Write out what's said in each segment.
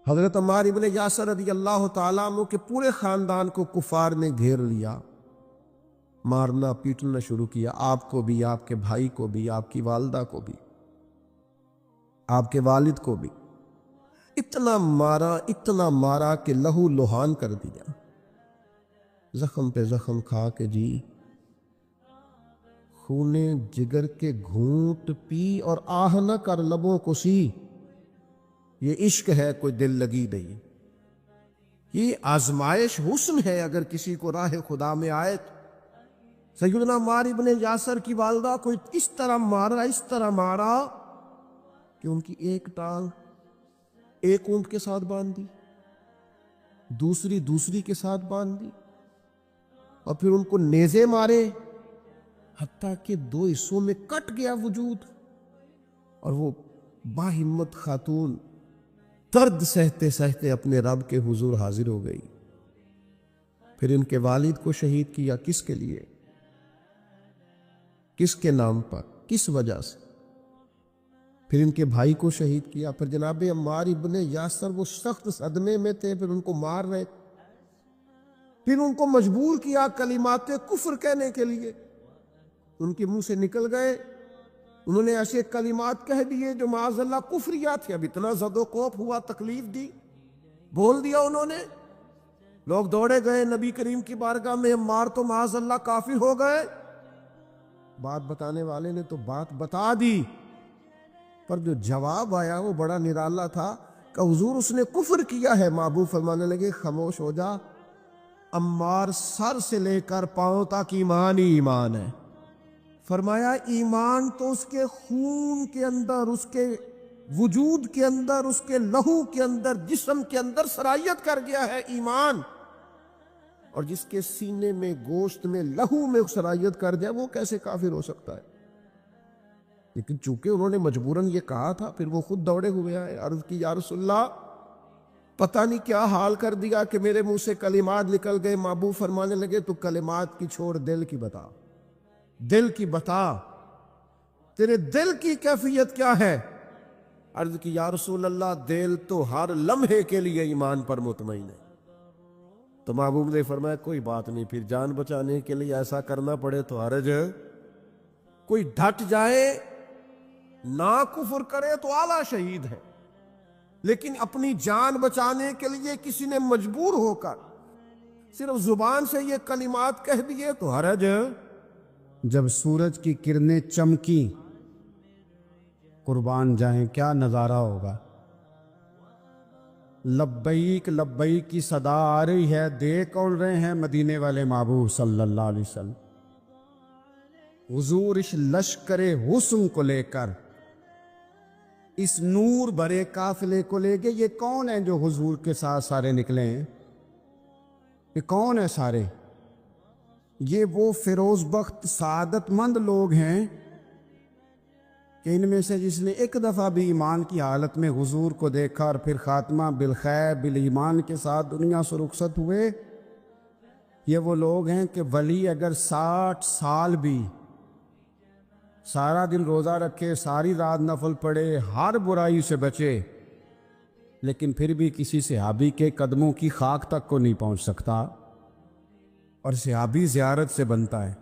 حضرت عمار ابن یاسر رضی اللہ تعالیٰ عنہ کے پورے خاندان کو کفار نے گھیر لیا، مارنا پیٹنا شروع کیا، آپ کو بھی، آپ کے بھائی کو بھی، آپ کی والدہ کو بھی، آپ کے والد کو بھی اتنا مارا کہ لہو لہان کر دیا، زخم پہ زخم کھا کے جی خونے جگر کے گھونٹ پی اور آہ نہ کر لبوں کو سی۔ یہ عشق ہے، کوئی دل لگی نہیں، یہ آزمائش حسن ہے۔ اگر کسی کو راہ خدا میں آئے تو سیدنا عمار ابن یاسر کی والدہ کو اس طرح مارا کہ ان کی ایک ٹانگ ایک اونٹ کے ساتھ باندھ دی، دوسری کے ساتھ باندھ دی، اور پھر ان کو نیزے مارے حتیٰ کہ 2 حصوں میں کٹ گیا وجود، اور وہ باہمت خاتون درد سہتے سہتے اپنے رب کے حضور حاضر ہو گئی۔ پھر ان کے والد کو شہید کیا، کس کے لیے، کس کے نام پر، کس وجہ سے؟ پھر ان کے بھائی کو شہید کیا۔ پھر جناب عمار ابن یاسر وہ سخت صدمے میں تھے، پھر ان کو مار رہے، پھر ان کو مجبور کیا کلمات کفر کہنے کے لیے، ان کے منہ سے نکل گئے، انہوں نے ایسے کلمات کہہ دیے جو معاذ اللہ کفریات تھے۔ اب اتنا زد و کوف ہوا، تکلیف دی، بول دیا انہوں نے، لوگ دوڑے گئے نبی کریم کی بارگاہ میں، عمار تو معاذ اللہ کافر ہو گئے۔ بات بتانے والے نے تو بات بتا دی، پر جو جواب آیا وہ بڑا نرالا تھا کہ حضور اس نے کفر کیا ہے۔ محبوب فرمانے لگے خاموش ہو جا، عمار سر سے لے کر پاؤں تک ایمان ہی ایمان ہے۔ فرمایا ایمان تو اس کے خون کے اندر، اس کے وجود کے اندر، اس کے لہو کے اندر، جسم کے اندر سرایت کر گیا ہے ایمان، اور جس کے سینے میں، گوشت میں، لہو میں سرایت کر جائے وہ کیسے کافر ہو سکتا ہے؟ لیکن چونکہ انہوں نے مجبوراً یہ کہا تھا، پھر وہ خود دوڑے ہوئے آئے، عرض کی یا رسول اللہ پتہ نہیں کیا حال کر دیا کہ میرے منہ سے کلمات نکل گئے۔ محبوب فرمانے لگے تو کلمات کی چھوڑ، دل کی بتا، دل کی بتا، تیرے دل کی کیفیت کیا ہے؟ عرض کی یا رسول اللہ دل تو ہر لمحے کے لیے ایمان پر مطمئن ہے۔ تو محبوب نے فرمایا کوئی بات نہیں، پھر جان بچانے کے لیے ایسا کرنا پڑے تو حرج ہے، کوئی ڈٹ جائے نہ کفر کرے تو اعلیٰ شہید ہے، لیکن اپنی جان بچانے کے لیے کسی نے مجبور ہو کر صرف زبان سے یہ کلمات کہہ دیے تو حرج ہے۔ جب سورج کی کرنیں چمکی، قربان جائیں کیا نظارہ ہوگا۔ لبیک لبیک کی صدا آ رہی ہے، دیکھ کون رہے ہیں؟ مدینے والے محبوب صلی اللہ علیہ وسلم۔ حضور اس لشکر حسن کو لے کر، اس نور بھرے قافلے کو لے کے، یہ کون ہیں جو حضور کے ساتھ سارے نکلے ہیں؟ یہ کون ہیں سارے؟ یہ وہ فیروز بخت سعادت مند لوگ ہیں کہ ان میں سے جس نے ایک دفعہ بھی ایمان کی حالت میں حضور کو دیکھا اور پھر خاتمہ بالخیر بالایمان کے ساتھ دنیا سے رخصت ہوئے، یہ وہ لوگ ہیں کہ ولی اگر 60 سال بھی سارا دن روزہ رکھے، ساری رات نفل پڑھے، ہر برائی سے بچے، لیکن پھر بھی کسی صحابی کے قدموں کی خاک تک کو نہیں پہنچ سکتا، اور صحابی زیارت سے بنتا ہے،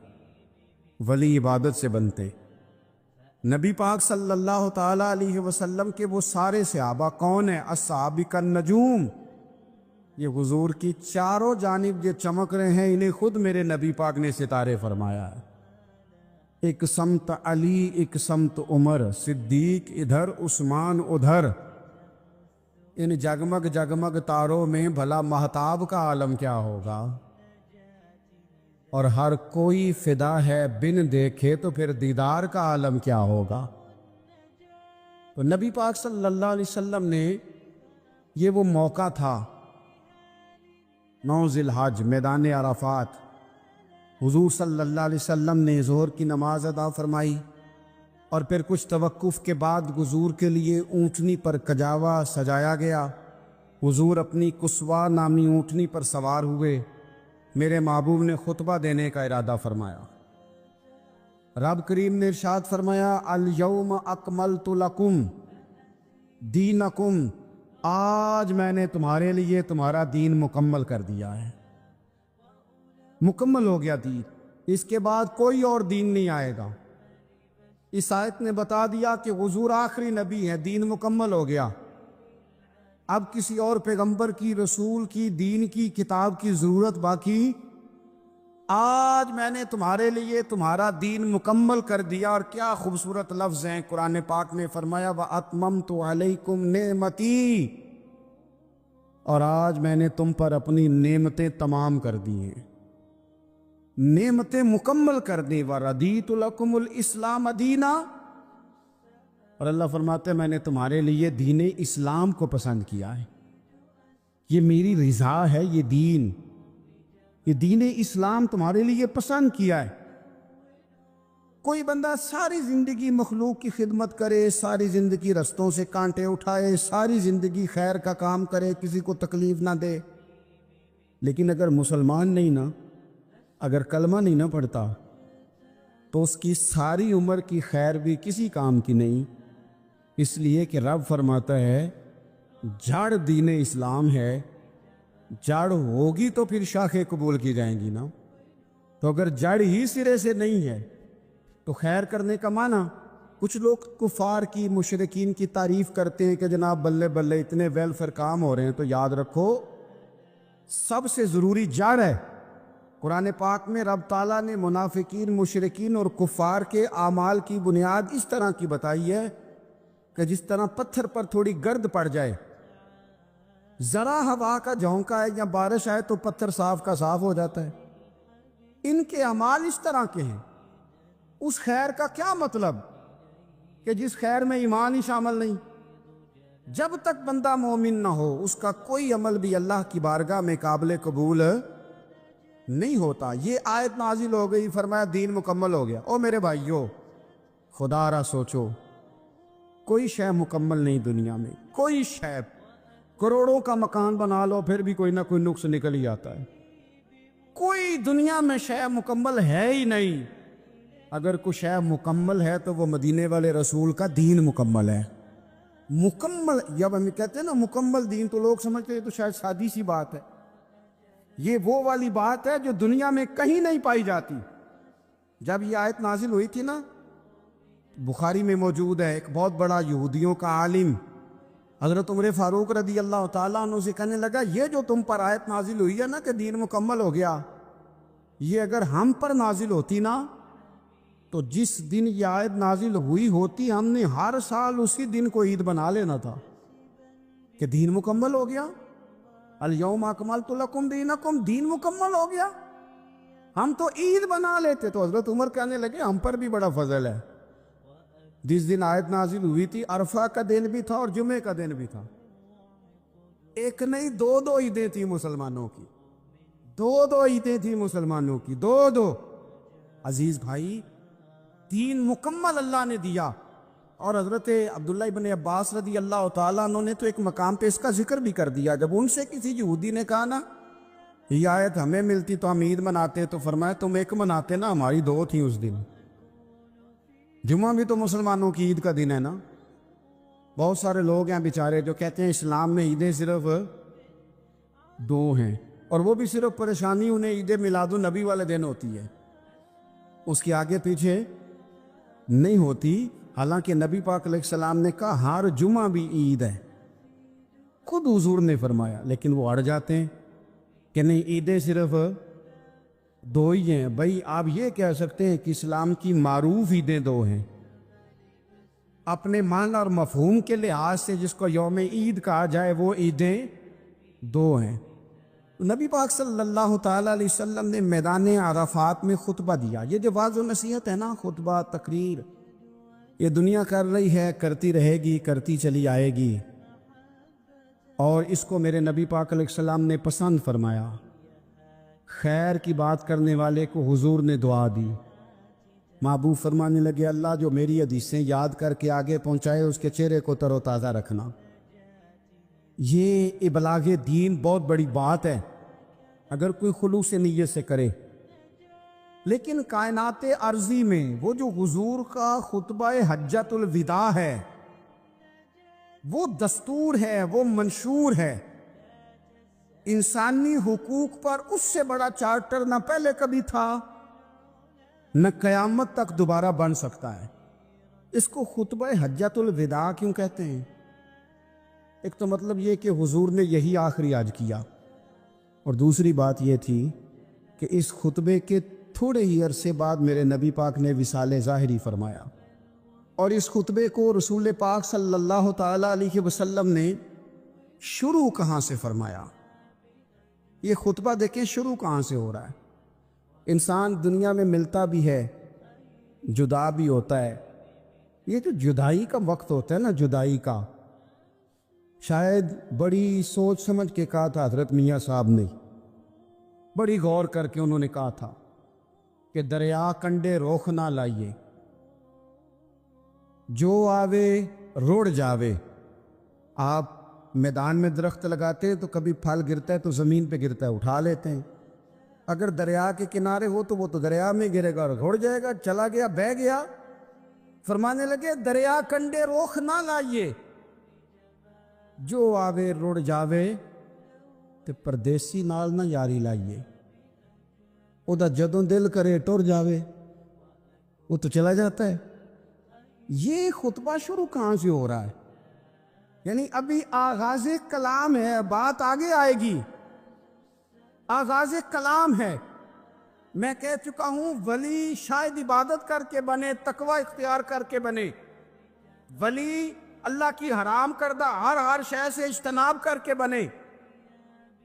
ولی عبادت سے بنتے۔ نبی پاک صلی اللہ تعالیٰ علیہ وسلم کے وہ سارے صحابہ کون ہیں؟ الصحابہ النجوم، یہ حضور کی چاروں جانب جو چمک رہے ہیں، انہیں خود میرے نبی پاک نے ستارے فرمایا ہے۔ ایک سمت علی، ایک سمت عمر، صدیق ادھر، عثمان ادھر، ان جگمگ جگمگ تاروں میں بھلا مہتاب کا عالم کیا ہوگا؟ اور ہر کوئی فدا ہے بن دیکھے تو پھر دیدار کا عالم کیا ہوگا؟ تو نبی پاک صلی اللہ علیہ وسلم نے یہ وہ موقع تھا، 9 ذی الحج، میدان عرفات، حضور صلی اللہ علیہ وسلم نے ظہر کی نماز ادا فرمائی، اور پھر کچھ توقف کے بعد حضور کے لیے اونٹنی پر کجاوا سجایا گیا۔ حضور اپنی کسوا نامی اونٹنی پر سوار ہوئے، میرے محبوب نے خطبہ دینے کا ارادہ فرمایا۔ رب کریم نے ارشاد فرمایا، الیوم اکملت لکم دینکم، آج میں نے تمہارے لیے تمہارا دین مکمل کر دیا ہے. مکمل ہو گیا دین، اس کے بعد کوئی اور دین نہیں آئے گا. اس آیت نے بتا دیا کہ حضور آخری نبی ہے، دین مکمل ہو گیا. اب کسی اور پیغمبر کی، رسول کی، دین کی، کتاب کی ضرورت باقی. آج میں نے تمہارے لیے تمہارا دین مکمل کر دیا. اور کیا خوبصورت لفظ ہیں قرآن پاک نے فرمایا وَأَتْمَمْتُ عَلَيْكُمْ نِعْمَتِي، اور آج میں نے تم پر اپنی نعمتیں تمام کر دی ہیں، نعمتیں مکمل کر دی. وَرَضِيتُ لَكُمُ الْإِسْلَامَ دِينًا، اور اللہ فرماتے ہیں میں نے تمہارے لیے دین اسلام کو پسند کیا ہے. یہ میری رضا ہے، یہ دین اسلام تمہارے لیے پسند کیا ہے. کوئی بندہ ساری زندگی مخلوق کی خدمت کرے، ساری زندگی رستوں سے کانٹے اٹھائے، ساری زندگی خیر کا کام کرے، کسی کو تکلیف نہ دے، لیکن اگر مسلمان نہیں نا، اگر کلمہ نہیں نہ پڑھتا، تو اس کی ساری عمر کی خیر بھی کسی کام کی نہیں. اس لیے کہ رب فرماتا ہے جڑ دین اسلام ہے، جڑ ہوگی تو پھر شاخیں قبول کی جائیں گی نا. تو اگر جڑ ہی سرے سے نہیں ہے تو خیر کرنے کا معنی. کچھ لوگ کفار کی، مشرکین کی تعریف کرتے ہیں کہ جناب بلے بلے اتنے ویلفیئر کام ہو رہے ہیں. تو یاد رکھو سب سے ضروری جڑ ہے. قرآن پاک میں رب تعالیٰ نے منافقین، مشرکین اور کفار کے اعمال کی بنیاد اس طرح کی بتائی ہے کہ جس طرح پتھر پر تھوڑی گرد پڑ جائے، ذرا ہوا کا جھونکا ہے یا بارش آئے تو پتھر صاف کا صاف ہو جاتا ہے. ان کے اعمال اس طرح کے ہیں. اس خیر کا کیا مطلب کہ جس خیر میں ایمان ہی شامل نہیں. جب تک بندہ مومن نہ ہو اس کا کوئی عمل بھی اللہ کی بارگاہ میں قابل قبول نہیں ہوتا. یہ آیت نازل ہو گئی، فرمایا دین مکمل ہو گیا. او میرے بھائیو، خدا را سوچو، کوئی شے مکمل نہیں دنیا میں، کوئی شے. کروڑوں کا مکان بنا لو پھر بھی کوئی نہ کوئی نقص نکل ہی آتا ہے. کوئی دنیا میں شے مکمل ہے ہی نہیں. اگر کوئی شے مکمل ہے تو وہ مدینے والے رسول کا دین مکمل ہے. مکمل، جب ہم کہتے ہیں نا مکمل دین تو لوگ سمجھتے ہیں تو شاید سادی سی بات ہے. یہ وہ والی بات ہے جو دنیا میں کہیں نہیں پائی جاتی. جب یہ آیت نازل ہوئی تھی نا، بخاری میں موجود ہے، ایک بہت بڑا یہودیوں کا عالم حضرت عمر فاروق رضی اللہ تعالیٰ عنہ سے کہنے لگا یہ جو تم پر آیت نازل ہوئی ہے نا کہ دین مکمل ہو گیا، یہ اگر ہم پر نازل ہوتی نا تو جس دن یہ آیت نازل ہوئی ہوتی ہم نے ہر سال اسی دن کو عید بنا لینا تھا کہ دین مکمل ہو گیا. الیوم اکملت لکم دینکم، دین مکمل ہو گیا. ہم تو عید بنا لیتے. تو حضرت عمر کہنے لگے ہم پر بھی بڑا فضل ہے. جس دن آیت نازل ہوئی تھی عرفہ کا دن بھی تھا اور جمعے کا دن بھی تھا. ایک نہیں دو عیدیں تھیں مسلمانوں کی، دو عیدیں تھیں مسلمانوں کی، دو. عزیز بھائی، دین مکمل اللہ نے دیا. اور حضرت عبداللہ ابن عباس رضی اللہ تعالیٰ عنہ نے تو ایک مقام پہ اس کا ذکر بھی کر دیا. جب ان سے کسی یہودی نے کہا نا یہ آیت ہمیں ملتی تو ہم عید مناتے، تو فرمایا تم ایک مناتے نا، ہماری دو تھیں اس دن. جمعہ بھی تو مسلمانوں کی عید کا دن ہے نا. بہت سارے لوگ ہیں بیچارے جو کہتے ہیں اسلام میں عیدیں صرف دو ہیں، اور وہ بھی صرف پریشانی انہیں عید میلاد النبی والے دن ہوتی ہے، اس کے آگے پیچھے نہیں ہوتی. حالانکہ نبی پاک علیہ السلام نے کہا ہر جمعہ بھی عید ہے، خود حضور نے فرمایا، لیکن وہ اڑ جاتے ہیں کہ نہیں عیدیں صرف دو ہی ہیں. بھائی آپ یہ کہہ سکتے ہیں کہ اسلام کی معروف عیدیں دو ہیں، اپنے معنی اور مفہوم کے لحاظ سے جس کو یوم عید کہا جائے وہ عیدیں دو ہیں. نبی پاک صلی اللہ تعالیٰ علیہ وسلم نے میدان عرفات میں خطبہ دیا. یہ جو وعظ و نصیحت ہے نا، خطبہ، تقریر، یہ دنیا کر رہی ہے، کرتی رہے گی، کرتی چلی آئے گی، اور اس کو میرے نبی پاک علیہ السلام نے پسند فرمایا. خیر کی بات کرنے والے کو حضور نے دعا دی. محبوب فرمانے لگے اللہ جو میری حدیثیں یاد کر کے آگے پہنچائے اس کے چہرے کو تر و تازہ رکھنا. یہ ابلاغ دین بہت بڑی بات ہے اگر کوئی خلوص نیت سے کرے. لیکن کائنات ارضی میں وہ جو حضور کا خطبہ حجۃ الوداع ہے، وہ دستور ہے، وہ منشور ہے۔ انسانی حقوق پر اس سے بڑا چارٹر نہ پہلے کبھی تھا نہ قیامت تک دوبارہ بن سکتا ہے۔ اس کو خطبہ حجۃ الوداع کیوں کہتے ہیں؟ ایک تو مطلب یہ کہ حضور نے یہی آخری آج کیا، اور دوسری بات یہ تھی کہ اس خطبے کے تھوڑے ہی عرصے بعد میرے نبی پاک نے وصال ظاہری فرمایا، اور اس خطبے کو رسول پاک صلی اللہ تعالی علیہ وسلم نے شروع کہاں سے فرمایا؟ یہ خطبہ دیکھیں شروع کہاں سے ہو رہا ہے۔ انسان دنیا میں ملتا بھی ہے، جدا بھی ہوتا ہے۔ یہ جو جدائی کا وقت ہوتا ہے نا، جدائی کا، شاید بڑی سوچ سمجھ کے کہا تھا حضرت میاں صاحب نے، بڑی غور کر کے انہوں نے کہا تھا کہ دریا کنڈے روخ نہ لائیے، جو آوے روڑ جاوے۔ آپ میدان میں درخت لگاتے ہیں تو کبھی پھل گرتا ہے تو زمین پہ گرتا ہے، اٹھا لیتے ہیں۔ اگر دریا کے کنارے ہو تو وہ تو دریا میں گرے گا اور روڑ جائے گا، چلا گیا، بہہ گیا۔ فرمانے لگے دریا کنڈے روخ نہ لائیے، جو آوے روڑ جاوے، تے پردیسی نال نہ یاری لائیے، او دا جدوں دل کرے ٹر جاوے، وہ تو چلا جاتا ہے۔ یہ خطبہ شروع کہاں سے ہو رہا ہے؟ یعنی ابھی آغاز کلام ہے، بات آگے آئے گی، آغاز کلام ہے۔ میں کہہ چکا ہوں ولی شاید عبادت کر کے بنے، تقوی اختیار کر کے بنے، ولی اللہ کی حرام کردہ ہر شے سے اجتناب کر کے بنے،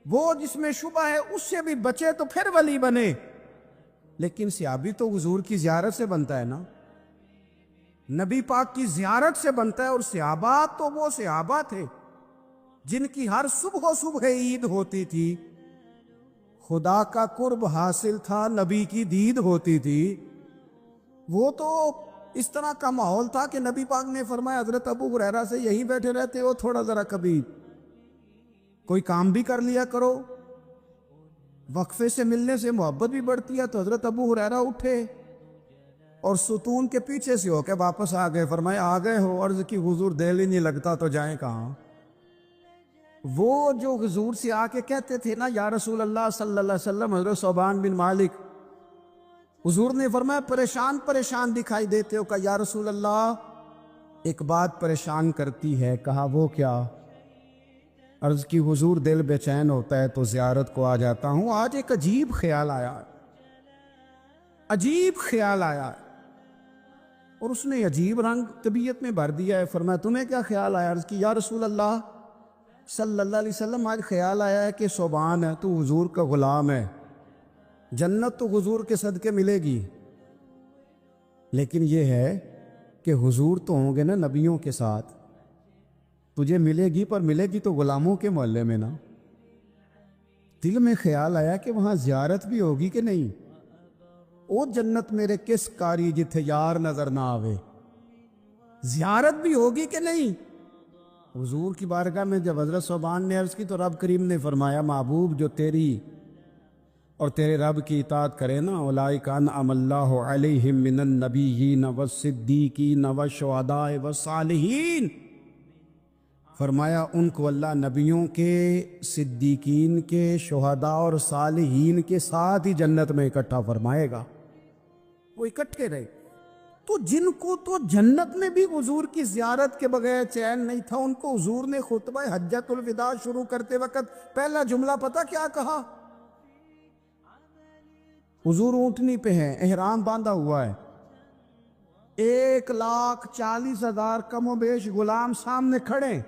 وہ جس میں شبہ ہے اس سے بھی بچے تو پھر ولی بنے۔ لیکن صحابی تو حضور کی زیارت سے بنتا ہے نا، نبی پاک کی زیارت سے بنتا ہے، اور صحابہ تو وہ صحابہ تھے جن کی ہر صبح عید ہوتی تھی، خدا کا قرب حاصل تھا، نبی کی دید ہوتی تھی۔ وہ تو اس طرح کا ماحول تھا کہ نبی پاک نے فرمایا حضرت ابو ہریرہ سے یہیں بیٹھے رہتے ہو، تھوڑا ذرا کبھی کوئی کام بھی کر لیا کرو، وقفے سے ملنے سے محبت بھی بڑھتی ہے۔ تو حضرت ابو ہریرہ اٹھے اور ستون کے پیچھے سے ہو کے واپس آ گئے۔ فرمایا آ گئے ہو؟ عرض کی حضور دل ہی نہیں لگتا تو جائیں کہاں؟ وہ جو حضور سے آ کے کہتے تھے نا یا رسول اللہ صلی اللہ علیہ وسلم، حضرت صوبان بن مالک، حضور نے فرمایا پریشان دکھائی دیتے ہو؟ کہا یا رسول اللہ ایک بات پریشان کرتی ہے۔ کہا وہ کیا؟ عرض کی حضور دل بے چین ہوتا ہے تو زیارت کو آ جاتا ہوں، آج ایک عجیب خیال آیا، اور اس نے عجیب رنگ طبیعت میں بھر دیا ہے۔ فرمایا تمہیں کیا خیال آیا؟ عرض کی یا رسول اللہ صلی اللہ علیہ وسلم آج خیال آیا ہے کہ صوبان ہے تو حضور کا غلام ہے، جنت تو حضور کے صدقے ملے گی، لیکن یہ ہے کہ حضور تو ہوں گے نا نبیوں کے ساتھ، تجھے ملے گی پر ملے گی تو غلاموں کے محلے میں نا۔ دل میں خیال آیا کہ وہاں زیارت بھی ہوگی کہ نہیں؟ او جنت میرے کس کاری جتھے یار نظر نہ آوے، زیارت بھی ہوگی کہ نہیں؟ حضور کی بارگاہ میں جب حضرت صوبان نے عرض کی تو رب کریم نے فرمایا محبوب جو تیری اور تیرے رب کی اطاعت کرے نا، اولئک انعم اللہ علیہم من النبیین والصدیقین والشہداء والصالحین، فرمایا ان کو اللہ نبیوں کے، صدیقین کے، شہداء اور صالحین کے ساتھ ہی جنت میں اکٹھا فرمائے گا۔ وہ اکٹھے رہے تو جن کو تو جنت میں بھی حضور کی زیارت کے بغیر چین نہیں تھا، ان کو حضور نے خطبہ حجۃ الوداع شروع کرتے وقت پہلا جملہ پتہ کیا کہا؟ حضور اونٹنی پہ ہیں، احرام باندھا ہوا ہے، 1,40,000 کم و بیش غلام سامنے کھڑے،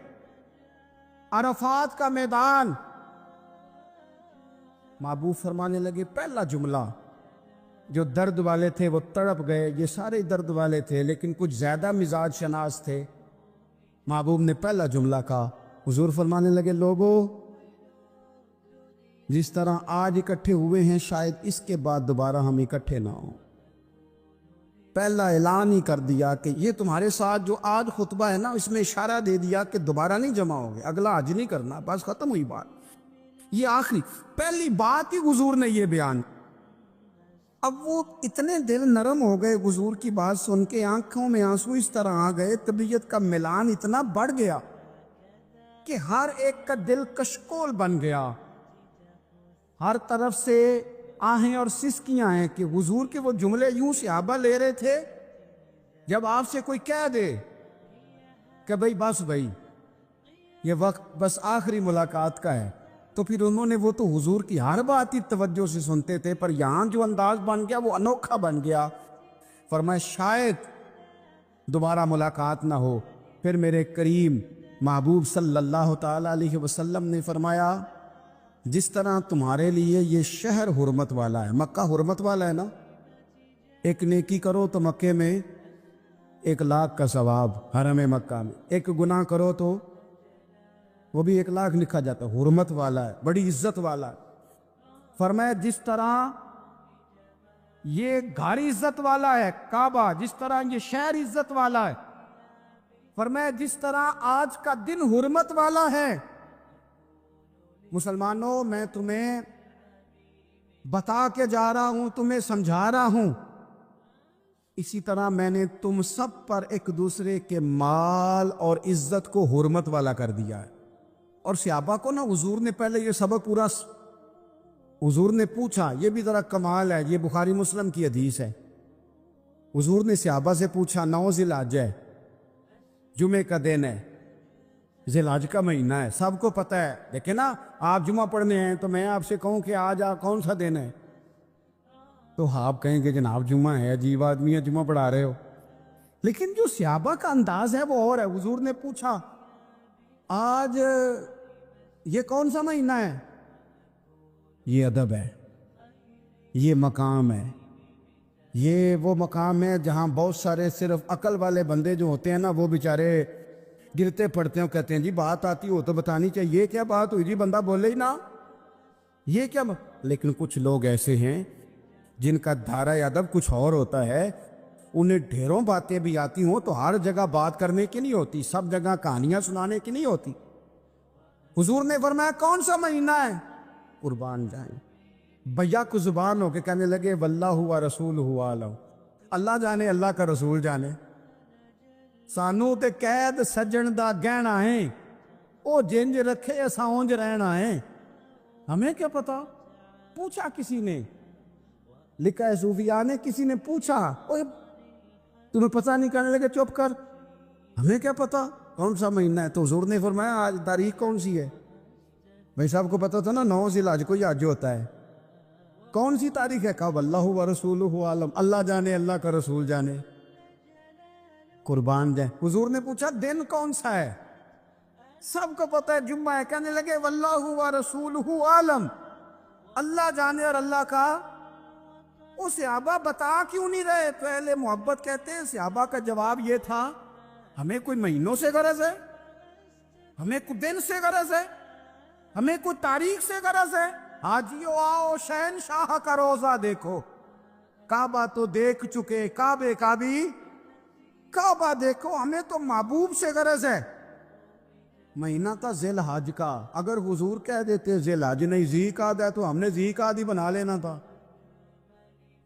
عرفات کا میدان۔ محبوب فرمانے لگے پہلا جملہ، جو درد والے تھے وہ تڑپ گئے، یہ سارے درد والے تھے لیکن کچھ زیادہ مزاج شناس تھے۔ محبوب نے پہلا جملہ کہا، حضور فرمانے لگے لوگو جس طرح آج اکٹھے ہوئے ہیں شاید اس کے بعد دوبارہ ہم اکٹھے نہ ہوں۔ پہلا اعلان ہی کر دیا کہ یہ تمہارے ساتھ جو آج خطبہ ہے نا، اس میں اشارہ دے دیا کہ دوبارہ نہیں جمع ہوگے، اگلا حج نہیں کرنا، بس ختم ہوئی بات۔ یہ آخری پہلی بات ہی حضور نے یہ بیان۔ اب وہ اتنے دل نرم ہو گئے حضور کی بات سن کے، آنکھوں میں آنسو اس طرح آ گئے، طبیعت کا میلان اتنا بڑھ گیا کہ ہر ایک کا دل کشکول بن گیا، ہر طرف سے آہیں اور سسکیاں ہیں کہ حضور کے وہ جملے یوں صحابہ لے رہے تھے جب آپ سے کوئی کہہ دے کہ بھائی یہ وقت بس آخری ملاقات کا ہے، تو پھر انہوں نے وہ تو حضور کی ہر بات ہی توجہ سے سنتے تھے، پر یہاں جو انداز بن گیا وہ انوکھا بن گیا۔ فرمایا شاید دوبارہ ملاقات نہ ہو۔ پھر میرے کریم محبوب صلی اللہ تعالی علیہ وسلم نے فرمایا جس طرح تمہارے لیے یہ شہر حرمت والا ہے، مکہ حرمت والا ہے نا، ایک نیکی کرو تو مکے میں 1,00,000 کا ثواب، حرم مکہ میں ایک گناہ کرو تو وہ بھی 1,00,000 لکھا جاتا ہے، حرمت والا ہے، بڑی عزت والا ہے۔ فرمایا جس طرح یہ گھر عزت والا ہے کعبہ، جس طرح یہ شہر عزت والا ہے، فرمایا جس طرح آج کا دن حرمت والا ہے۔ مسلمانوں میں تمہیں بتا کے جا رہا ہوں، تمہیں سمجھا رہا ہوں، اسی طرح میں نے تم سب پر ایک دوسرے کے مال اور عزت کو حرمت والا کر دیا ہے۔ اور صحابہ کو نا حضور نے پہلے یہ سبق پورا، حضور نے پوچھا، یہ بھی ذرا کمال ہے، یہ بخاری مسلم کی حدیث ہے۔ حضور نے صحابہ سے پوچھا 9 ذی الحجہ ہے، جمعے کا دن ہے، ذی الحج کا مہینہ ہے، سب کو پتہ ہے، لیکن نا آپ جمعہ پڑھنے ہیں تو میں آپ سے کہوں کہ آج کون سا دن ہے، تو آپ کہیں گے جناب جمعہ ہے، عجیب آدمی ہے، جمعہ پڑھا رہے ہو۔ لیکن جو صحابہ کا انداز ہے وہ اور ہے۔ حضور نے پوچھا آج یہ کون سا مہینہ ہے؟ یہ ادب ہے، یہ مقام ہے، یہ وہ مقام ہے جہاں بہت سارے صرف عقل والے بندے جو ہوتے ہیں نا وہ بیچارے گرتے پڑتے ہیں، کہتے ہیں جی بات آتی ہو تو بتانی چاہیے، یہ کیا بات ہوئی جی، بندہ بولے ہی نا، یہ کیا لیکن کچھ لوگ ایسے ہیں جن کا دھارا ادب کچھ اور ہوتا ہے، انہیں ڈھیروں باتیں بھی آتی ہوں تو ہر جگہ بات کرنے کی نہیں ہوتی، سب جگہ کہانیاں سنانے کی نہیں ہوتی۔ حضور نے فرمایا کون سا مہینہ ہے؟ قربان جائیں بھیا کو زبان ہو کے کہنے لگے واللہ و رسولہ عالم، اللہ جانے اللہ کا رسول جانے، سانو تے قید سجن دا گہنا ہے، او جنج رکھے اساں اونج رہنا ہے، ہمیں کیا پتا؟ پوچھا کسی نے، لکھا ہے صوفیاء نے، کسی نے پوچھا اوے تمہیں پتہ نہیں، کہنے لگے چپ کر، ہمیں کیا پتا کون سا مہینہ ہے؟ تو حضور نے فرمایا آج تاریخ کون سی ہے؟ بھائی صاحب کو پتا تھا نا 9 ذی الحج کو یہ حج ہوتا ہے، کون سی تاریخ ہے؟ کہا واللہ و رسولہ عالم، اللہ جانے اللہ کا رسول جانے، قربان جائیں۔ حضور نے پوچھا دن کون سا ہے؟ سب کو پتا ہے جمعہ ہے، کہنے لگے واللہ و رسولہ عالم، اللہ جانے اور اللہ کا۔ وہ صحابہ بتا کیوں نہیں رہے؟ تو اہل محبت کہتے ہیں صحابہ کا جواب یہ تھا ہمیں کوئی مہینوں سے غرض ہے، ہمیں کوئی دن سے غرض ہے، ہمیں کوئی تاریخ سے غرض ہے؟ حاجیو آؤ شہنشاہ کا روزہ دیکھو، کعبہ تو دیکھ چکے، کعبے کا بھی کعبہ دیکھو، ہمیں تو محبوب سے غرض ہے۔ مہینہ تھا ذی الحج کا، اگر حضور کہہ دیتے ذی الحج نہیں ذی قعد ہے تو ہم نے ذی قعد ہی بنا لینا تھا۔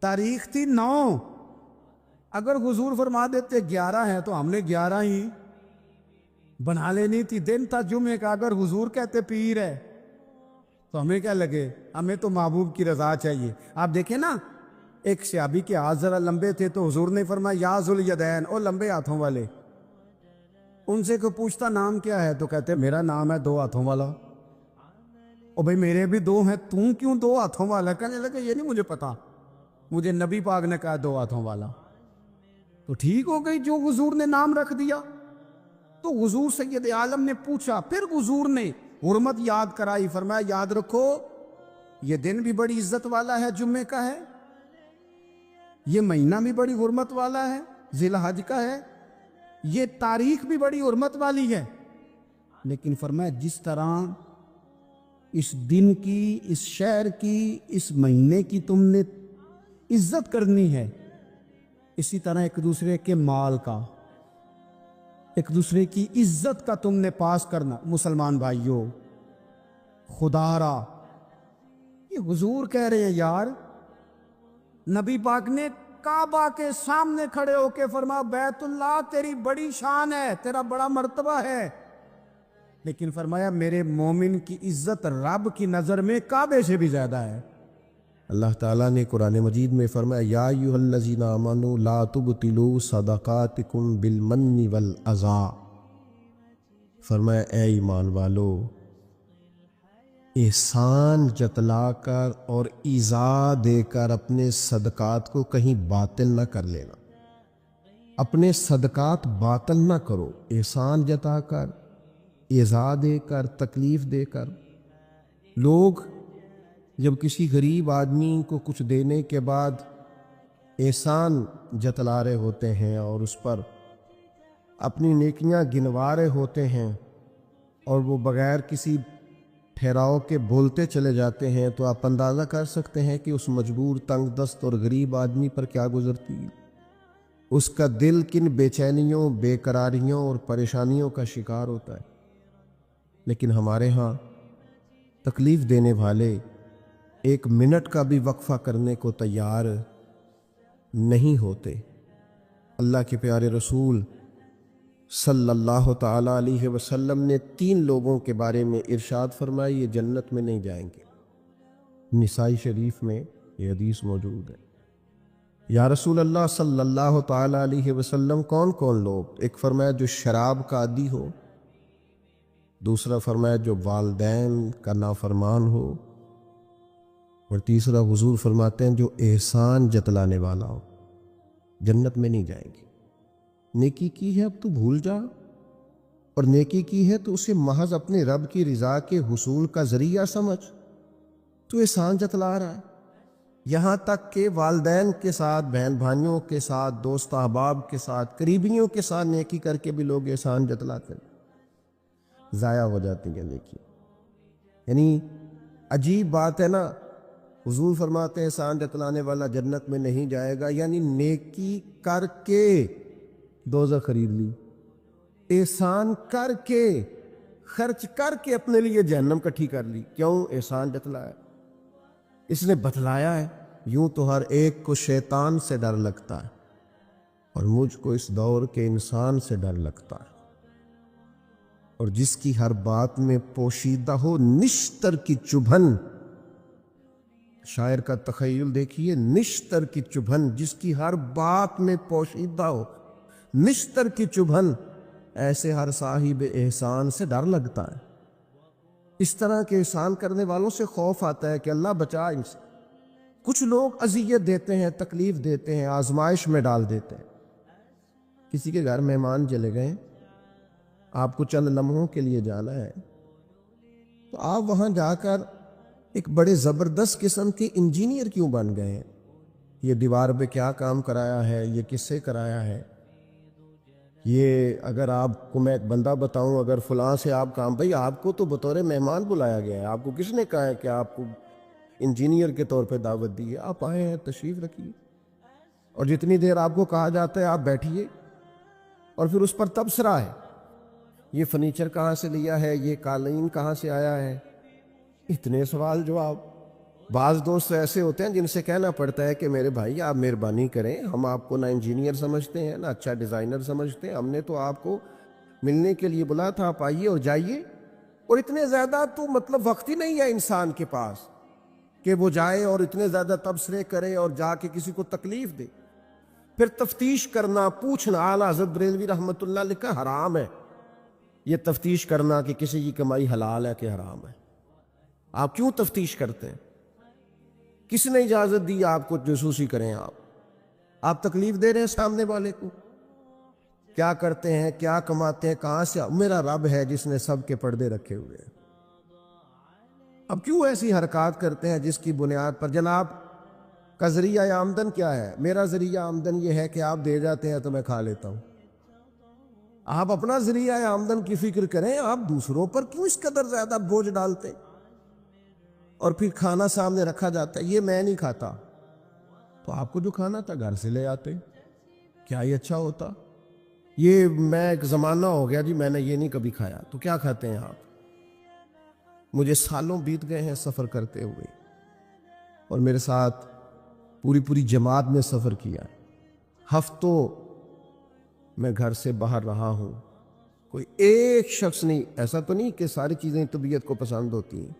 تاریخ تھی 9، اگر حضور فرما دیتے 11 ہے تو ہم نے 11 ہی بنا لینی تھی۔ دن تھا جمعے کا، اگر حضور کہتے پیر ہے تو ہمیں کیا لگے؟ ہمیں تو محبوب کی رضا چاہیے۔ آپ دیکھیں نا، ایک صحابی کے ہاتھ ذرا لمبے تھے تو حضور نے فرمایا یا ذوالیدین، او لمبے ہاتھوں والے۔ ان سے کوئی پوچھتا نام کیا ہے تو کہتے میرا نام ہے 2 ہاتھوں والا۔ او بھائی میرے بھی 2 ہیں، تم کیوں 2 ہاتھوں والا؟ کہنے لگے یہ نہیں مجھے پتا، مجھے نبی پاک نے کہا 2 ہاتھوں والا، تو ٹھیک ہو گئی جو حضور نے نام رکھ دیا۔ تو حضور سید عالم نے پوچھا، پھر حضور نے حرمت یاد کرائی، فرمایا یاد رکھو یہ دن بھی بڑی عزت والا ہے، جمعے کا ہے، یہ مہینہ بھی بڑی حرمت والا ہے، ذی الحج کا ہے، یہ تاریخ بھی بڑی حرمت والی ہے، لیکن فرمایا جس طرح اس دن کی، اس شہر کی، اس مہینے کی تم نے عزت کرنی ہے، اسی طرح ایک دوسرے کے مال کا، ایک دوسرے کی عزت کا تم نے پاس کرنا۔ مسلمان بھائیوں، خدا را یہ حضور کہہ رہے ہیں یار، نبی پاک نے کعبہ کے سامنے کھڑے ہو کے فرمایا بیت اللہ تیری بڑی شان ہے، تیرا بڑا مرتبہ ہے، لیکن فرمایا میرے مومن کی عزت رب کی نظر میں کعبے سے بھی زیادہ ہے۔ اللہ تعالیٰ نے قرآن مجید میں فرمایا یا ایھا الذین آمنوا لا تبطلوا صدقاتکم بالمن والاذی، فرمایا اے ایمان والو، احسان جتلا کر اور ایذا دے کر اپنے صدقات کو کہیں باطل نہ کر لینا۔ اپنے صدقات باطل نہ کرو، احسان جتا کر، ایذا دے کر، تکلیف دے کر۔ لوگ جب کسی غریب آدمی کو کچھ دینے کے بعد احسان جتلا رہے ہوتے ہیں اور اس پر اپنی نیکیاں گنوا رہے ہوتے ہیں اور وہ بغیر کسی ٹھہراؤ کے بولتے چلے جاتے ہیں، تو آپ اندازہ کر سکتے ہیں کہ اس مجبور، تنگ دست اور غریب آدمی پر کیا گزرتی ہے۔ اس کا دل کن بے چینیوں، بے قراریوں اور پریشانیوں کا شکار ہوتا ہے۔ لیکن ہمارے ہاں تکلیف دینے والے ایک منٹ کا بھی وقفہ کرنے کو تیار نہیں ہوتے۔ اللہ کے پیارے رسول صلی اللہ تعالیٰ علیہ وسلم نے 3 لوگوں کے بارے میں ارشاد فرمایا یہ جنت میں نہیں جائیں گے۔ نسائی شریف میں یہ حدیث موجود ہے۔ یا رسول اللہ صلی اللہ تعالیٰ علیہ وسلم کون کون لوگ؟ ایک فرمایا جو شراب کا عادی ہو، دوسرا فرمایا جو والدین کا نافرمان ہو، اور تیسرا حضور فرماتے ہیں جو احسان جتلانے والا ہو، جنت میں نہیں جائیں گے۔ نیکی کی ہے اب تو بھول جا، اور نیکی کی ہے تو اسے محض اپنے رب کی رضا کے حصول کا ذریعہ سمجھ۔ تو احسان جتلا رہا ہے، یہاں تک کہ والدین کے ساتھ، بہن بھائیوں کے ساتھ، دوست احباب کے ساتھ، قریبیوں کے ساتھ نیکی کر کے بھی لوگ احسان جتلاتے ہیں، ضائع ہو جاتی ہے نیکی۔ یعنی عجیب بات ہے نا، حضور فرماتے ہیں احسان جتلانے والا جنت میں نہیں جائے گا، یعنی نیکی کر کے دوزخ خرید لی، احسان کر کے، خرچ کر کے اپنے لیے جہنم کٹھی کر لی۔ کیوں؟ احسان جتلایا، اس نے بتلایا ہے۔ یوں تو ہر ایک کو شیطان سے ڈر لگتا ہے، اور مجھ کو اس دور کے انسان سے ڈر لگتا ہے، اور جس کی ہر بات میں پوشیدہ ہو نشتر کی چبھن۔ شاعر کا تخیل دیکھیے، نشتر کی چبھن، جس کی ہر بات میں پوشیدہ ہو نشتر کی چبھن، ایسے ہر صاحب احسان سے ڈر لگتا ہے۔ اس طرح کے احسان کرنے والوں سے خوف آتا ہے کہ اللہ بچا ان سے۔ کچھ لوگ اذیت دیتے ہیں، تکلیف دیتے ہیں، آزمائش میں ڈال دیتے ہیں۔ کسی کے گھر مہمان چلے گئے، آپ کو چند لمحوں کے لیے جانا ہے، تو آپ وہاں جا کر ایک بڑے زبردست قسم کے انجینئر کیوں بن گئے ہیں؟ یہ دیوار پہ کیا کام کرایا ہے، یہ کس سے کرایا ہے، یہ اگر آپ کو میں ایک بندہ بتاؤں، اگر فلاں سے آپ کام، بھئی آپ کو تو بطور مہمان بلایا گیا ہے، آپ کو کس نے کہا ہے کہ آپ کو انجینئر کے طور پہ دعوت دی ہے؟ آپ آئے ہیں، تشریف رکھیے، اور جتنی دیر آپ کو کہا جاتا ہے آپ بیٹھیے، اور پھر اس پر تبصرہ ہے، یہ فرنیچر کہاں سے لیا ہے، یہ قالین کہاں سے آیا ہے، اتنے سوال جواب۔ بعض دوست ایسے ہوتے ہیں جن سے کہنا پڑتا ہے کہ میرے بھائی آپ مہربانی کریں، ہم آپ کو نہ انجینئر سمجھتے ہیں نہ اچھا ڈیزائنر سمجھتے ہیں، ہم نے تو آپ کو ملنے کے لیے بلایا تھا، آپ آئیے اور جائیے، اور اتنے زیادہ تو مطلب وقت ہی نہیں ہے انسان کے پاس کہ وہ جائے اور اتنے زیادہ تبصرے کرے اور جا کے کسی کو تکلیف دے۔ پھر تفتیش کرنا، پوچھنا، اعلیٰ حضرت بریلوی رحمۃ اللہ لکھا حرام ہے یہ تفتیش کرنا کہ کسی کی کمائی حلال ہے کہ حرام ہے۔ آپ کیوں تفتیش کرتے ہیں؟ کس نے اجازت دی آپ کو جاسوسی کریں؟ آپ تکلیف دے رہے ہیں سامنے والے کو۔ کیا کرتے ہیں، کیا کماتے ہیں، کہاں سے؟ میرا رب ہے جس نے سب کے پردے رکھے ہوئے ہیں۔ اب کیوں ایسی حرکات کرتے ہیں جس کی بنیاد پر جناب کا ذریعہ آمدن کیا ہے؟ میرا ذریعہ آمدن یہ ہے کہ آپ دے جاتے ہیں تو میں کھا لیتا ہوں۔ آپ اپنا ذریعہ آمدن کی فکر کریں، آپ دوسروں پر کیوں اس قدر زیادہ بوجھ ڈالتے؟ اور پھر کھانا سامنے رکھا جاتا ہے، یہ میں نہیں کھاتا، تو آپ کو جو کھانا تھا گھر سے لے آتے، کیا یہ اچھا ہوتا؟ یہ میں ایک زمانہ ہو گیا جی میں نے یہ نہیں کبھی کھایا، تو کیا کھاتے ہیں آپ؟ مجھے سالوں بیت گئے ہیں سفر کرتے ہوئے، اور میرے ساتھ پوری جماعت نے سفر کیا، ہفتوں میں گھر سے باہر رہا ہوں، کوئی ایک شخص نہیں، ایسا تو نہیں کہ ساری چیزیں طبیعت کو پسند ہوتی ہیں،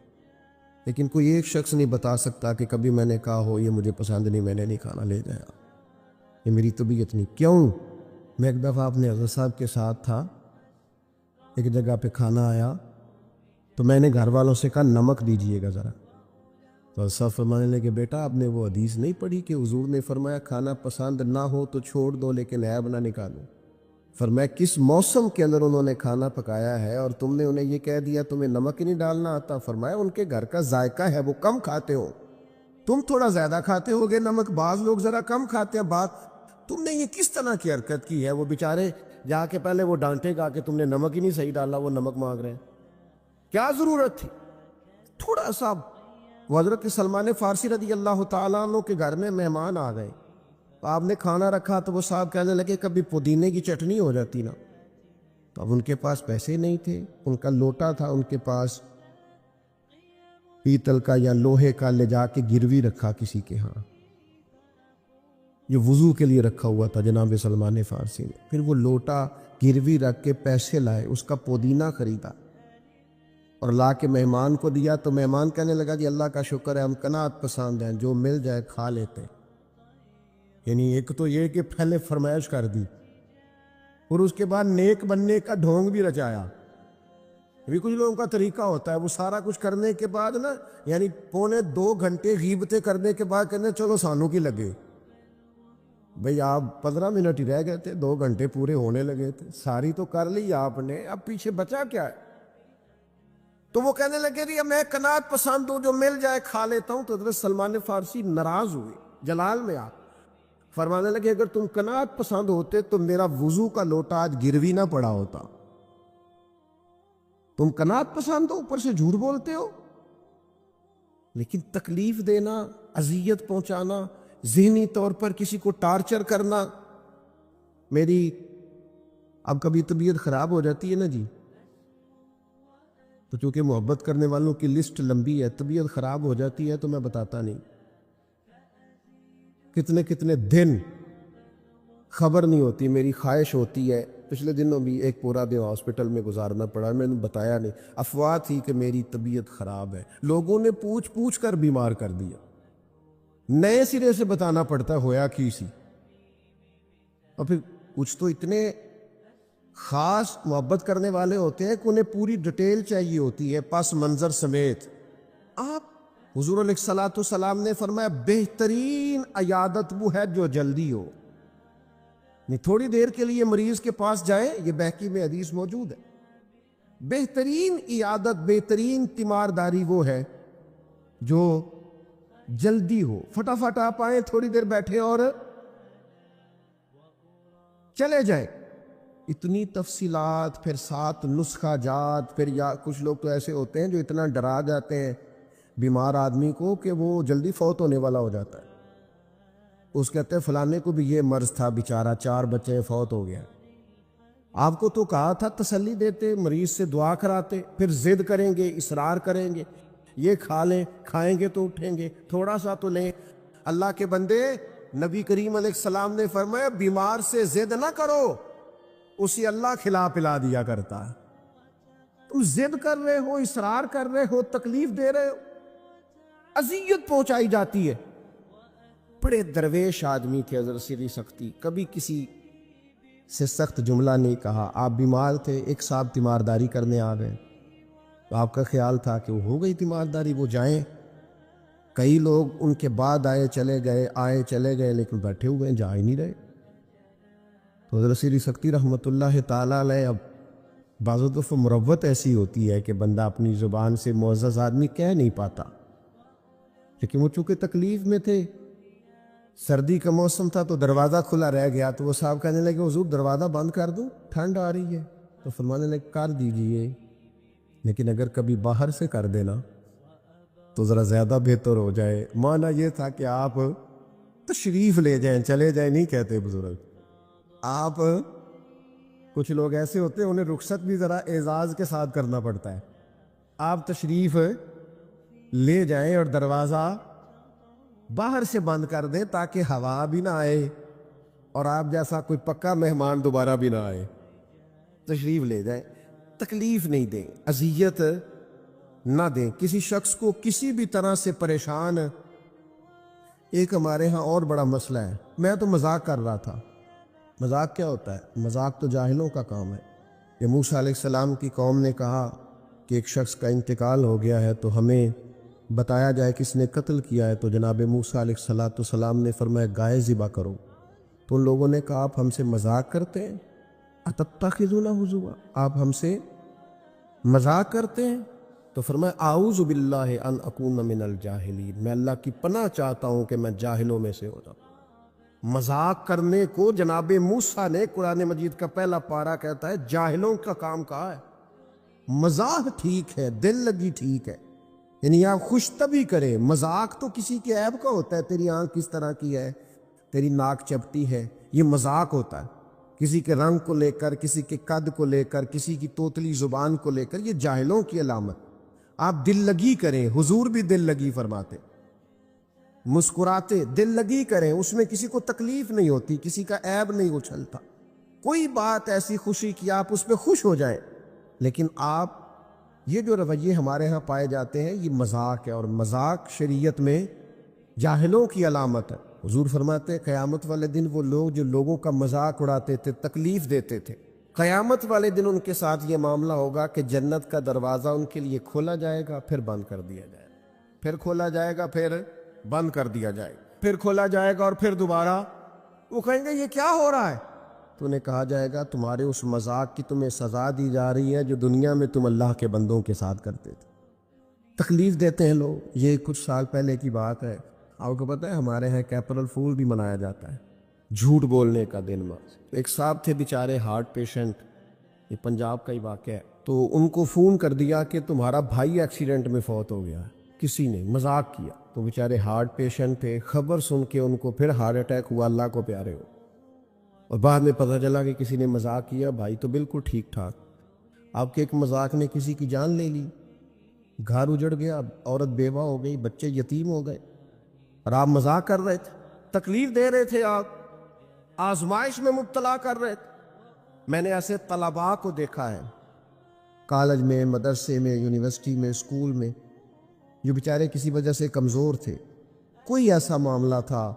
لیکن کوئی ایک شخص نہیں بتا سکتا کہ کبھی میں نے کہا ہو یہ مجھے پسند نہیں، میں نے نہیں کھانا، لے جایا، یہ میری طبیعت نہیں۔ کیوں؟ میں ایک دفعہ اپنے حضرت صاحب کے ساتھ تھا، ایک جگہ پہ کھانا آیا تو میں نے گھر والوں سے کہا نمک دیجئے گا ذرا، تو حضرت صاحب فرمانے لگے بیٹا آپ نے وہ حدیث نہیں پڑھی کہ حضور نے فرمایا کھانا پسند نہ ہو تو چھوڑ دو لیکن عیب نہ نکالو؟ فرمایا کس موسم کے اندر انہوں نے کھانا پکایا ہے اور تم نے انہیں یہ کہہ دیا تمہیں نمک ہی نہیں ڈالنا آتا؟ فرمایا ان کے گھر کا ذائقہ ہے، وہ کم کھاتے ہو، تم تھوڑا زیادہ کھاتے ہوگے نمک، بعض لوگ ذرا کم کھاتے ہیں، تم نے یہ کس طرح کی حرکت کی ہے؟ وہ بیچارے جا کے پہلے وہ ڈانٹے گا کہ تم نے نمک ہی نہیں صحیح ڈالا، وہ نمک مانگ رہے ہیں، کیا ضرورت تھی؟ تھوڑا سا۔ وہ حضرت سلمان فارسی رضی اللہ تعالیٰ عنہ کے گھر میں مہمان آ گئے، تو آپ نے کھانا رکھا تو وہ صاحب کہنے لگے کبھی پودینے کی چٹنی ہو جاتی نا، تو اب ان کے پاس پیسے نہیں تھے، ان کا لوٹا تھا ان کے پاس پیتل کا یا لوہے کا، لے جا کے گروی رکھا کسی کے ہاں، یہ وضو کے لیے رکھا ہوا تھا جناب سلمان فارسی نے، پھر وہ لوٹا گروی رکھ کے پیسے لائے، اس کا پودینہ خریدا اور لا کے مہمان کو دیا، تو مہمان کہنے لگا جی اللہ کا شکر ہے ہم قناعت پسند ہیں، جو مل جائے کھا لیتے ہیں۔ یعنی ایک تو یہ کہ پہلے فرمائش کر دی اور اس کے بعد نیک بننے کا ڈھونگ بھی رچایا۔ ابھی کچھ لوگوں کا طریقہ ہوتا ہے وہ سارا کچھ کرنے کے بعد نا، یعنی 2.25 گھنٹے غیبتیں کرنے کے بعد کہنے چلو سانوں کی لگے، بھئی آپ 15 منٹ ہی رہ گئے تھے، 2 گھنٹے پورے ہونے لگے تھے، ساری تو کر لی آپ نے، اب پیچھے بچا کیا ہے؟ تو وہ کہنے لگے جی میں قناعت پسند ہوں، جو مل جائے کھا لیتا ہوں۔ تو حضرت سلمان فارسی ناراض ہوئے، جلال میں آ فرمانے لگے اگر تم قناعت پسند ہوتے تو میرا وضو کا لوٹا آج گروی نہ پڑا ہوتا، تم قناعت پسند ہو، اوپر سے جھوٹ بولتے ہو۔ لیکن تکلیف دینا، اذیت پہنچانا، ذہنی طور پر کسی کو ٹارچر کرنا، میری اب کبھی طبیعت خراب ہو جاتی ہے نا جی، تو چونکہ محبت کرنے والوں کی لسٹ لمبی ہے، طبیعت خراب ہو جاتی ہے تو میں بتاتا نہیں، کتنے کتنے دن خبر نہیں ہوتی، میری خواہش ہوتی ہے۔ پچھلے دنوں بھی ایک پورا دن ہاسپٹل میں گزارنا پڑا، میں نے بتایا نہیں، افواہ تھی کہ میری طبیعت خراب ہے، لوگوں نے پوچھ پوچھ کر بیمار کر دیا، نئے سرے سے بتانا پڑتا ہے ہویا کی سی۔ اور پھر کچھ تو اتنے خاص محبت کرنے والے ہوتے ہیں کہ انہیں پوری ڈیٹیل چاہیے ہوتی ہے، پس منظر سمیت۔ آپ حضور علیہ الصلوۃ والسلام نے فرمایا بہترین عیادت وہ ہے جو جلدی ہو، نہیں تھوڑی دیر کے لیے مریض کے پاس جائے، یہ بہقی میں حدیث موجود ہے، بہترین عیادت، بہترین تیمارداری وہ ہے جو جلدی ہو، فٹافٹ آپ آئیں، تھوڑی دیر بیٹھے اور چلے جائیں۔ اتنی تفصیلات، پھر 7 نسخہ جات، پھر یا کچھ لوگ تو ایسے ہوتے ہیں جو اتنا ڈرا جاتے ہیں بیمار آدمی کو کہ وہ جلدی فوت ہونے والا ہو جاتا ہے، اس کہتے ہیں فلانے کو بھی یہ مرض تھا بیچارہ، 4 بچے فوت ہو گیا۔ آپ کو تو کہا تھا تسلی دیتے، مریض سے دعا کراتے، پھر ضد کریں گے، اصرار کریں گے، یہ کھا لیں، کھائیں گے تو اٹھیں گے، تھوڑا سا تو لیں۔ اللہ کے بندے، نبی کریم علیہ السلام نے فرمایا بیمار سے ضد نہ کرو، اسی اللہ کھلا پلا دیا کرتا ہے۔ تم ضد کر رہے ہو، اصرار کر رہے ہو، تکلیف دے رہے ہو، اذیت پہنچائی جاتی ہے۔ بڑے درویش آدمی تھے حضرت سری سختی، کبھی کسی سے سخت جملہ نہیں کہا۔ آپ بیمار تھے، ایک صاحب تیمارداری کرنے آ گئے، تو آپ کا خیال تھا کہ وہ ہو گئی تیمارداری، وہ جائیں۔ کئی لوگ ان کے بعد آئے چلے گئے، لیکن بیٹھے ہوئے ہیں، جا ہی نہیں رہے۔ تو حضرت سری سختی رحمۃ اللہ تعالیٰ علیہ، اب بعض دفعہ مروت ایسی ہوتی ہے کہ بندہ اپنی زبان سے معزز آدمی کہہ نہیں پاتا، لیکن وہ چونکہ تکلیف میں تھے، سردی کا موسم تھا تو دروازہ کھلا رہ گیا، تو وہ صاحب کہنے لگے حضور دروازہ بند کر دوں، ٹھنڈ آ رہی ہے؟ تو فرمانے لگے کر دیجئے، لیکن اگر کبھی باہر سے کر دینا تو ذرا زیادہ بہتر ہو جائے۔ معنی یہ تھا کہ آپ تشریف لے جائیں، چلے جائیں نہیں کہتے بزرگ۔ آپ کچھ لوگ ایسے ہوتے ہیں انہیں رخصت بھی ذرا اعزاز کے ساتھ کرنا پڑتا ہے، آپ تشریف لے جائیں اور دروازہ باہر سے بند کر دیں تاکہ ہوا بھی نہ آئے اور آپ جیسا کوئی پکا مہمان دوبارہ بھی نہ آئے۔ تشریف لے جائیں، تکلیف نہیں دیں، اذیت نہ دیں کسی شخص کو کسی بھی طرح سے پریشان۔ ایک ہمارے ہاں اور بڑا مسئلہ ہے، میں تو مذاق کر رہا تھا۔ مذاق کیا ہوتا ہے؟ مذاق تو جاہلوں کا کام ہے۔ کہ موسیٰ علیہ السلام کی قوم نے کہا کہ ایک شخص کا انتقال ہو گیا ہے تو ہمیں بتایا جائے کس نے قتل کیا ہے، تو جناب موسیٰ علیہ السلام نے فرمایا گائے ذبح کرو۔ تو ان لوگوں نے کہا آپ ہم سے مذاق کرتے ہیں، اتتخذون ہزوا، آپ ہم سے مذاق کرتے ہیں؟ تو فرمایا اعوذ باللہ ان اکون من الجاہلین، میں اللہ کی پناہ چاہتا ہوں کہ میں جاہلوں میں سے ہو جاؤں۔ مذاق کرنے کو جناب موسیٰ نے، قرآن مجید کا پہلا پارہ کہتا ہے جاہلوں کا کام کہا ہے۔ مذاق ٹھیک ہے، دل لگی ٹھیک ہے، یعنی آپ خوش طبعی کریں۔ مذاق تو کسی کے عیب کا ہوتا ہے، تیری آنکھ کس طرح کی ہے، تیری ناک چپٹی ہے، یہ مذاق ہوتا ہے۔ کسی کے رنگ کو لے کر، کسی کے قد کو لے کر، کسی کی توتلی زبان کو لے کر، یہ جاہلوں کی علامت۔ آپ دل لگی کریں، حضور بھی دل لگی فرماتے، مسکراتے دل لگی کریں، اس میں کسی کو تکلیف نہیں ہوتی، کسی کا عیب نہیں اچھلتا۔ کوئی بات ایسی خوشی کی آپ اس پہ خوش ہو جائیں، لیکن آپ یہ جو رویے ہمارے ہاں پائے جاتے ہیں یہ مذاق ہے، اور مذاق شریعت میں جاہلوں کی علامت ہے۔ حضور فرماتے ہیں قیامت والے دن وہ لوگ جو لوگوں کا مذاق اڑاتے تھے، تکلیف دیتے تھے، قیامت والے دن ان کے ساتھ یہ معاملہ ہوگا کہ جنت کا دروازہ ان کے لیے کھولا جائے گا، پھر بند کر دیا جائے گا، پھر کھولا جائے گا، پھر بند کر دیا جائے گا، پھر کھولا جائے گا، اور پھر دوبارہ وہ کہیں گے یہ کیا ہو رہا ہے؟ تو انہیں کہا جائے گا تمہارے اس مذاق کی تمہیں سزا دی جا رہی ہے جو دنیا میں تم اللہ کے بندوں کے ساتھ کرتے تھے۔ تکلیف دیتے ہیں لوگ۔ یہ کچھ سال پہلے کی بات ہے، آپ کو پتہ ہے ہمارے ہاں اپریل فول بھی منایا جاتا ہے، جھوٹ بولنے کا دن۔ ایک صاحب تھے بیچارے ہارٹ پیشنٹ، یہ پنجاب کا ہی واقعہ ہے، تو ان کو فون کر دیا کہ تمہارا بھائی ایکسیڈنٹ میں فوت ہو گیا ہے، کسی نے مذاق کیا۔ تو بیچارے ہارٹ پیشنٹ تھے، خبر سن کے ان کو پھر ہارٹ اٹیک ہوا، اللہ کو پیارے ہو، اور بعد میں پتہ چلا کہ کسی نے مذاق کیا، بھائی تو بالکل ٹھیک ٹھاک، آپ کے ایک مذاق نے کسی کی جان لے لی، گھر اجڑ گیا، عورت بیوہ ہو گئی، بچے یتیم ہو گئے، اور آپ مذاق کر رہے تھے، تکلیف دے رہے تھے، آپ آزمائش میں مبتلا کر رہے تھے۔ میں نے ایسے طلباء کو دیکھا ہے کالج میں، مدرسے میں، یونیورسٹی میں، اسکول میں، جو بیچارے کسی وجہ سے کمزور تھے، کوئی ایسا معاملہ تھا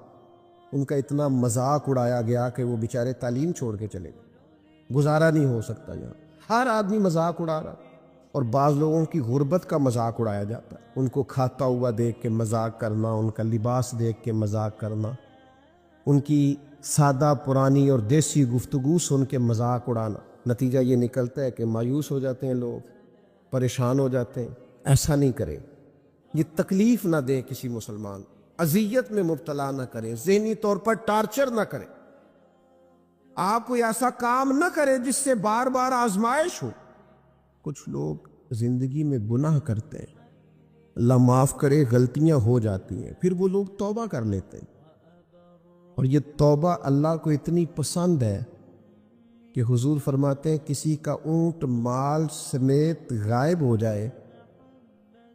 ان کا اتنا مذاق اڑایا گیا کہ وہ بیچارے تعلیم چھوڑ کے چلے گئے، گزارا نہیں ہو سکتا یہاں، ہر آدمی مذاق اڑا رہا۔ اور بعض لوگوں کی غربت کا مذاق اڑایا جاتا ہے، ان کو کھاتا ہوا دیکھ کے مذاق کرنا، ان کا لباس دیکھ کے مذاق کرنا، ان کی سادہ پرانی اور دیسی گفتگو سن کے مذاق اڑانا۔ نتیجہ یہ نکلتا ہے کہ مایوس ہو جاتے ہیں لوگ، پریشان ہو جاتے ہیں۔ ایسا نہیں کریں، یہ تکلیف نہ دیں کسی مسلمان، اذیت میں مبتلا نہ کریں، ذہنی طور پر ٹارچر نہ کریں، آپ کوئی ایسا کام نہ کریں جس سے بار بار آزمائش ہو۔ کچھ لوگ زندگی میں گناہ کرتے ہیں، اللہ معاف کرے، غلطیاں ہو جاتی ہیں، پھر وہ لوگ توبہ کر لیتے ہیں، اور یہ توبہ اللہ کو اتنی پسند ہے کہ حضور فرماتے ہیں کسی کا اونٹ مال سمیت غائب ہو جائے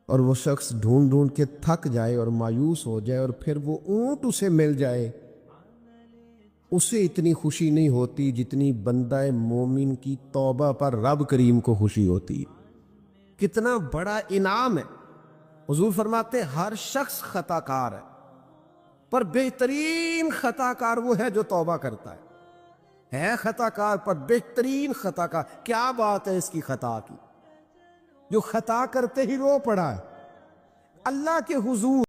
اور وہ شخص ڈھونڈ ڈھونڈ کے تھک جائے اور مایوس ہو جائے، اور پھر وہ اونٹ اسے مل جائے، اسے اتنی خوشی نہیں ہوتی جتنی بندہ مومن کی توبہ پر رب کریم کو خوشی ہوتی ہے۔ کتنا بڑا انعام ہے۔ حضور فرماتے ہیں ہر شخص خطا کار ہے، پر بہترین خطا کار وہ ہے جو توبہ کرتا ہے خطا کار پر بہترین خطا کار۔ کیا بات ہے اس کی خطا کی، جو خطا کرتے ہی رو پڑا ہے اللہ کے حضور